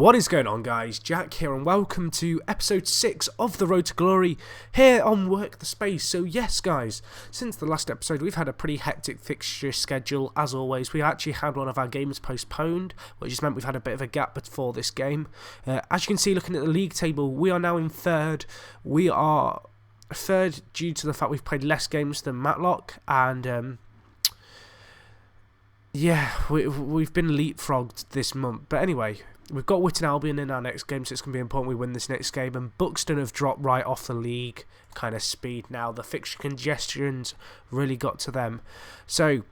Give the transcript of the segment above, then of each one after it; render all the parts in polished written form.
What is going on, guys? Jack here, and welcome to episode 6 of The Road to Glory here on Work the Space. So yes, guys, since the last episode we've had a pretty hectic fixture schedule. As always, we actually had one of our games postponed, which has meant we've had a bit of a gap before this game. As you can see, looking at the league table, we are now in third. We are third due to the fact we've played less games than Matlock, and yeah, we've been leapfrogged this month. But anyway, we've got Whitton Albion in our next game, so it's going to be important we win this next game. And Buxton have dropped right off the league kind of speed now. The fixture congestion's really got to them. So,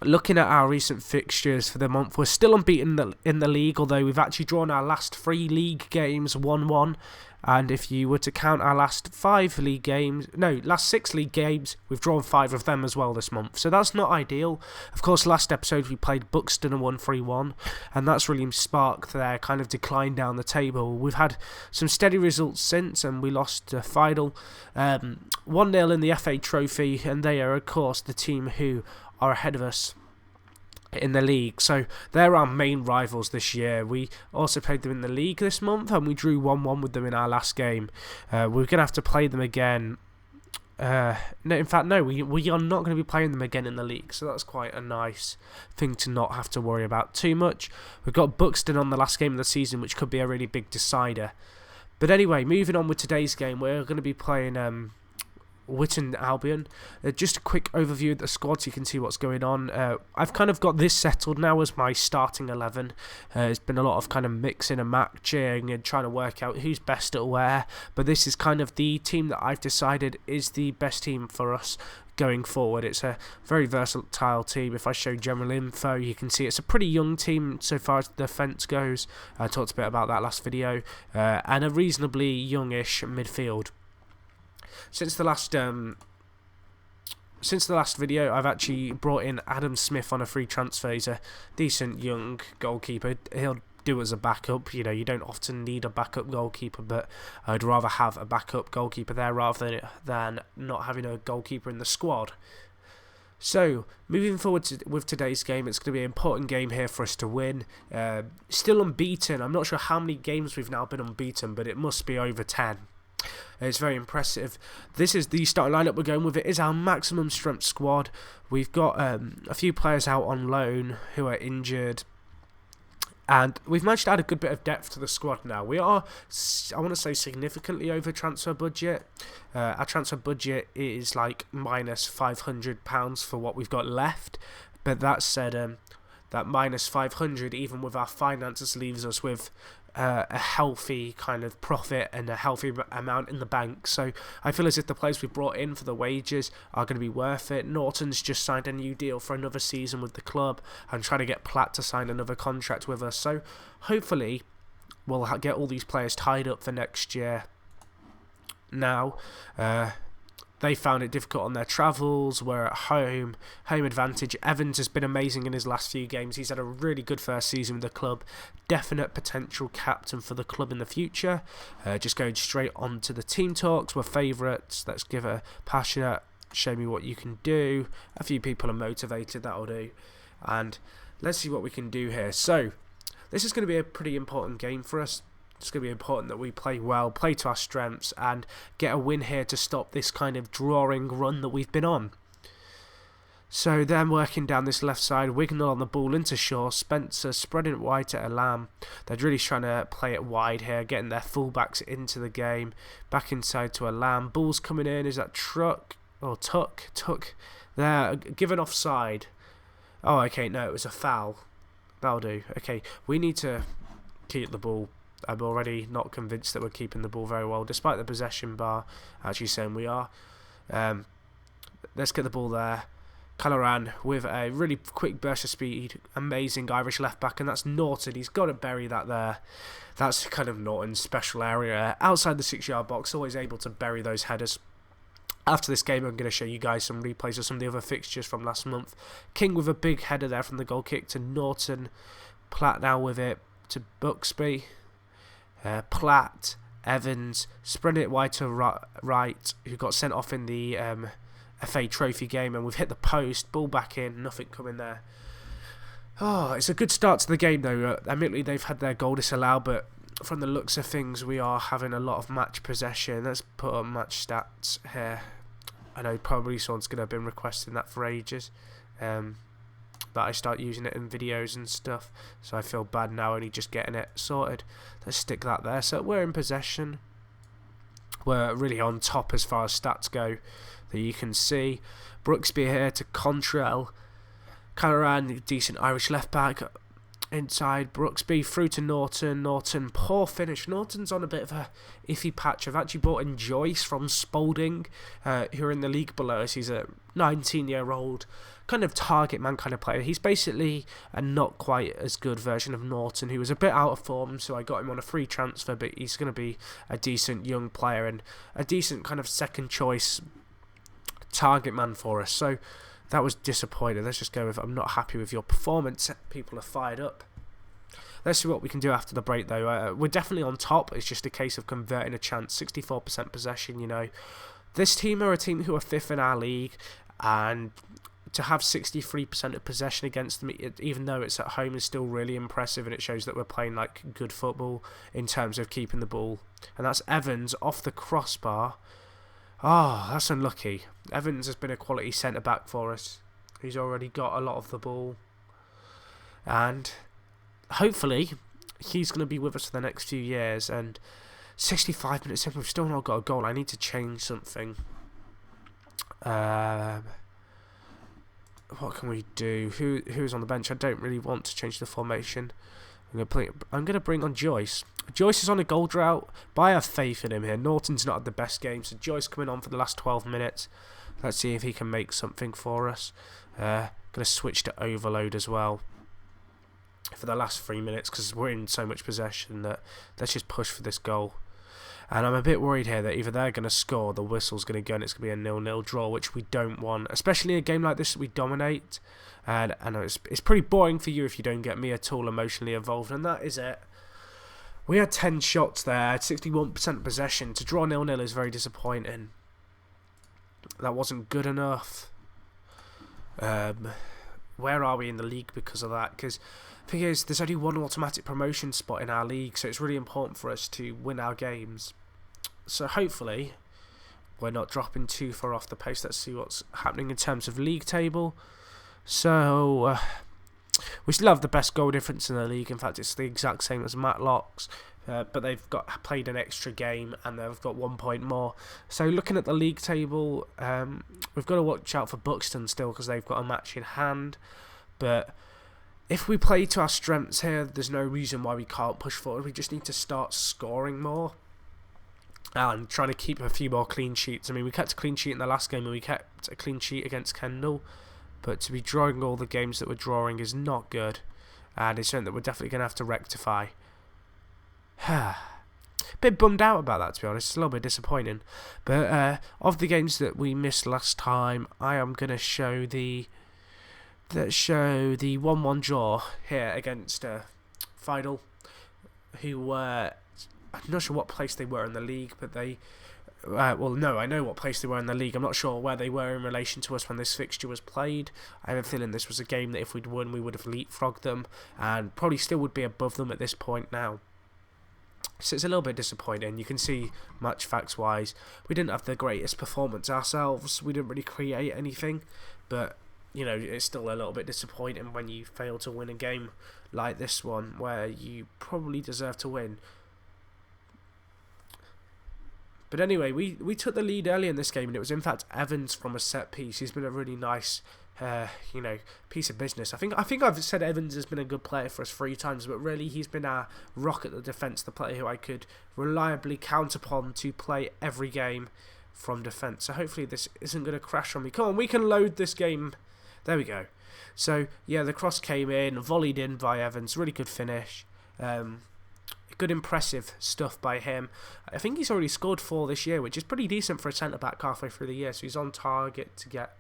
looking at our recent fixtures for the month, we're still unbeaten in the league, although we've actually drawn our last 3 league games 1-1. And if you were to count our last 6 league games, we've drawn 5 of them as well this month. So that's not ideal. Of course, last episode we played Buxton and won 3-1, and that's really sparked their kind of decline down the table. We've had some steady results since, and we lost to Fidel 1-0 in the FA Trophy, and they are, of course, the team who are ahead of us in the league. So they're our main rivals this year. We also played them in the league this month, and we drew 1-1 with them in our last game. We're going to have to play them again. We are not going to be playing them again in the league, so that's quite a nice thing to not have to worry about too much. We've got Buxton on the last game of the season, which could be a really big decider. But anyway, moving on with today's game, we're going to be playing Whitton Albion. Just a quick overview of the squad so you can see what's going on. I've kind of got this settled now as my starting 11. It's been a lot of kind of mixing and matching and trying to work out who's best at where, but this is kind of the team that I've decided is the best team for us going forward. It's a very versatile team. If I show general info, you can see it's a pretty young team so far as the defence goes. I talked a bit about that last video, and a reasonably youngish midfield. Since the last video, I've actually brought in Adam Smith on a free transfer. He's a decent young goalkeeper. He'll do as a backup. You know, you don't often need a backup goalkeeper, but I'd rather have a backup goalkeeper there rather than not having a goalkeeper in the squad. So, moving forward with today's game, it's going to be an important game here for us to win. Still unbeaten. I'm not sure how many games we've now been unbeaten, but it must be over 10. It's very impressive. This is the starting lineup we're going with. It is our maximum strength squad. We've got a few players out on loan who are injured, and we've managed to add a good bit of depth to the squad now. We are, I want to say, significantly over transfer budget. Our transfer budget is like minus £500 for what we've got left, but that said, that minus 500, even with our finances, leaves us with a healthy kind of profit and a healthy amount in the bank. So I feel as if the players we brought in for the wages are going to be worth it. Norton's just signed a new deal for another season with the club and trying to get Platt to sign another contract with us. So hopefully we'll get all these players tied up for next year. Now, they found it difficult on their travels. We're at home advantage. Evans has been amazing in his last few games. He's had a really good first season with the club. Definite potential captain for the club in the future. Just going straight on to the team talks. We're favourites. Let's give a passionate, show me what you can do. A few people are motivated, that'll do. And let's see what we can do here. So, this is going to be a pretty important game for us. It's going to be important that we play well, play to our strengths, and get a win here to stop this kind of drawing run that we've been on. So then working down this left side, Wignall on the ball into Shaw, Spencer spreading it wide to Elam. They're really trying to play it wide here, getting their fullbacks into the game. Back inside to Elam. Ball's coming in. Is that Tuck? They're given offside. Oh, okay, no, it was a foul. That'll do. Okay, we need to keep the ball. I'm already not convinced that we're keeping the ball very well, despite the possession bar actually saying we are. Let's get the ball there. Caloran with a really quick burst of speed. Amazing Irish left back, and that's Norton. He's got to bury that there. That's kind of Norton's special area. Outside the 6-yard box, always able to bury those headers. After this game, I'm going to show you guys some replays of some of the other fixtures from last month. King with a big header there from the goal kick to Norton. Platt now with it to Buxby. Platt, Evans, spreading it wide to right, who got sent off in the FA Trophy game, and we've hit the post, ball back in, nothing coming there. Oh, it's a good start to the game though. Admittedly, they've had their goal disallowed, but from the looks of things, we are having a lot of match possession. Let's put up match stats here. I know probably someone's going to have been requesting that for ages. That I start using it in videos and stuff, so I feel bad now only just getting it sorted. Let's stick that there. So we're in possession. We're really on top as far as stats go that you can see. Brooksby here to Contrell. Callaran, decent Irish left back. Inside, Brooksby through to Norton. Norton, poor finish. Norton's on a bit of a iffy patch. I've actually brought in Joyce from Spalding, who are in the league below us. He's a 19-year-old kind of target man kind of player. He's basically a not quite as good version of Norton, who was a bit out of form, so I got him on a free transfer, but he's going to be a decent young player and a decent kind of second choice target man for us. So that was disappointing. Let's just go with I'm not happy with your performance. People are fired up. Let's see what we can do after the break, though. We're definitely on top. It's just a case of converting a chance. 64% possession, you know. This team are a team who are 5th in our league, and to have 63% of possession against them, even though it's at home, is still really impressive, and it shows that we're playing like good football in terms of keeping the ball. And that's Evans off the crossbar. Oh, that's unlucky. Evans has been a quality centre-back for us. He's already got a lot of the ball. And hopefully, he's going to be with us for the next few years. And 65 minutes in, we've still not got a goal. I need to change something. What can we do? Who's on the bench? I don't really want to change the formation. I'm going to bring on Joyce. Joyce is on a goal drought, but I have faith in him here. Norton's not had the best game, so Joyce coming on for the last 12 minutes. Let's see if he can make something for us. Going to switch to overload as well for the last 3 minutes, because we're in so much possession that let's just push for this goal. And I'm a bit worried here that either they're going to score, the whistle's going to go, and it's going to be a 0-0 draw, which we don't want. Especially in a game like this, we dominate. And I know it's pretty boring for you if you don't get me at all emotionally involved, and that is it. We had 10 shots there, 61% possession. To draw 0-0 is very disappointing. That wasn't good enough. Where are we in the league because of that? Because the thing is, there's only one automatic promotion spot in our league, so it's really important for us to win our games. So hopefully, we're not dropping too far off the pace. Let's see what's happening in terms of league table. So, we still have the best goal difference in the league. In fact, it's the exact same as Matlock's. But they've played an extra game and they've got 1 point more. So looking at the league table, we've got to watch out for Buxton still because they've got a match in hand. But if we play to our strengths here, there's no reason why we can't push forward. We just need to start scoring more and trying to keep a few more clean sheets. I mean, we kept a clean sheet in the last game and we kept a clean sheet against Kendall. But to be drawing all the games that we're drawing is not good. And it's something that we're definitely going to have to rectify. Bit bummed out about that, to be honest. It's a little bit disappointing. But of the games that we missed last time, I am going to show the 1-1 draw here against Fidel, who were, I'm not sure what place they were in the league, but they, well, no, I know what place they were in the league. I'm not sure where they were in relation to us when this fixture was played. I have a feeling this was a game that if we'd won, we would have leapfrogged them, and probably still would be above them at this point now. So it's a little bit disappointing. You can see, match facts-wise, we didn't have the greatest performance ourselves. We didn't really create anything, but you know, it's still a little bit disappointing when you fail to win a game like this one, where you probably deserve to win. But anyway, we took the lead early in this game, and it was in fact Evans from a set piece. He's been a really nice, piece of business. I think I've said Evans has been a good player for us 3 times, but really he's been our rock at the defence, the player who I could reliably count upon to play every game from defence. So hopefully this isn't going to crash on me. Come on, we can load this game. There we go. So yeah, the cross came in, volleyed in by Evans. Really good finish. Good impressive stuff by him. I think he's already scored 4 this year, which is pretty decent for a centre-back halfway through the year. So he's on target to get,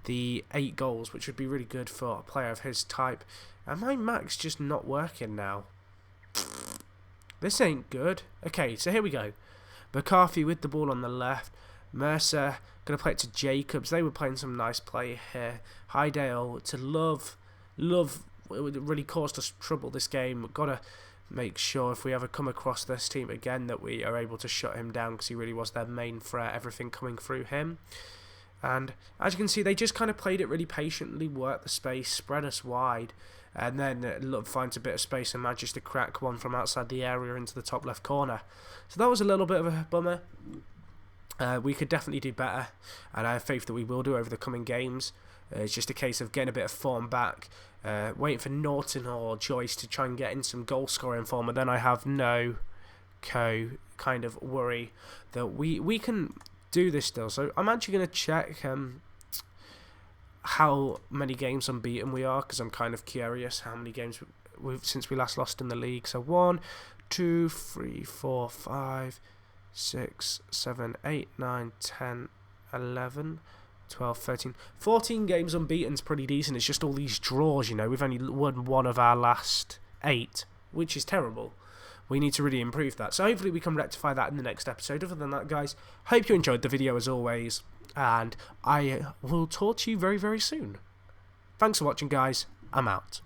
the 8 goals, which would be really good for a player of his type. And my Mac's just not working now. This ain't good. Okay, so here we go. McCarthy with the ball on the left. Mercer going to play it to Jacobs. They were playing some nice play here. Hydale to Love. Love really caused us trouble this game. We've got to make sure if we ever come across this team again that we are able to shut him down, because he really was their main threat, everything coming through him. And as you can see, they just kind of played it really patiently, worked the space, spread us wide, and then finds a bit of space and manages to crack one from outside the area into the top left corner. So that was a little bit of a bummer. We could definitely do better, and I have faith that we will do over the coming games. It's just a case of getting a bit of form back, waiting for Norton or Joyce to try and get in some goal scoring form, and then I have no kind of worry that we can do this still. So I'm actually going to check how many games unbeaten we are, because I'm kind of curious how many games we've since we last lost in the league. So 1, 2, 3, 4, 5, 6, 7, 8, 9, 10, 11, 12, 13, 14 games unbeaten is pretty decent. It's just all these draws, you know. We've only won one of our last 8, which is terrible. We need to really improve that. So hopefully we can rectify that in the next episode. Other than that, guys, hope you enjoyed the video as always, and I will talk to you very, very soon. Thanks for watching, guys. I'm out.